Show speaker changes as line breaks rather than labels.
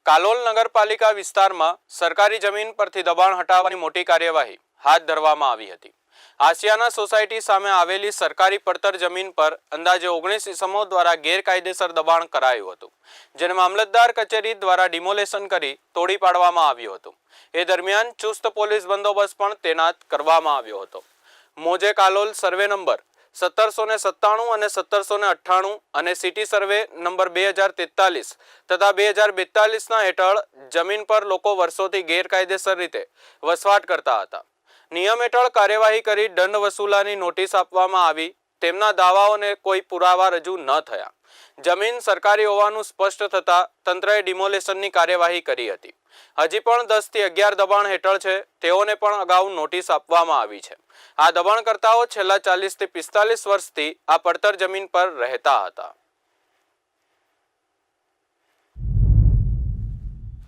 કાલોલ નગરપાલિકા વિસ્તારમાં સરકારી જમીન પરથી દબાણ હટાવવાની મોટી કાર્યવાહી હાથ ધરવામાં આવી હતી। આસિયાના સોસાયટી સામે આવેલી સરકારી પડતર જમીન પર અંદાજે 19 ઇસમો દ્વારા ગેરકાયદેસર દબાણ કરાયું હતું, જેને મામલતદાર કચેરી દ્વારા ડિમોલેશન કરી તોડી પાડવામાં આવ્યું હતું। એ દરમિયાન ચુસ્ત પોલીસ બંદોબસ્ત પણ તૈનાત કરવામાં આવ્યો હતો। મોજે કાલોલ સર્વે નંબર 1797 અને 1798 અને સિટી સર્વે નંબર 2043 તથા 2042 હેઠળ જમીન પર લોકો વર્ષોથી ગેરકાયદેસર રીતે વસવાટ કરતા હતા। નિયમ હેઠળ કાર્યવાહી કરી દંડ વસૂલવાની નોટિસ આપવામાં આવી। તેમના દાવાઓને કોઈ પુરાવા રજૂ ન થયા। જમીન સરકારી હોવાનું સ્પષ્ટ થતા તંત્રએ ડિમોલેશનની કાર્યવાહી કરી હતી। હજી પણ 10 થી 11 દબાણ હેઠળ છે, તેઓને પણ અગાઉ નોટિસ આપવામાં આવી છે। આ દબાણકર્તાઓ છેલ્લા 40 થી 45 વર્ષથી આ પડતર જમીન પર રહેતા હતા।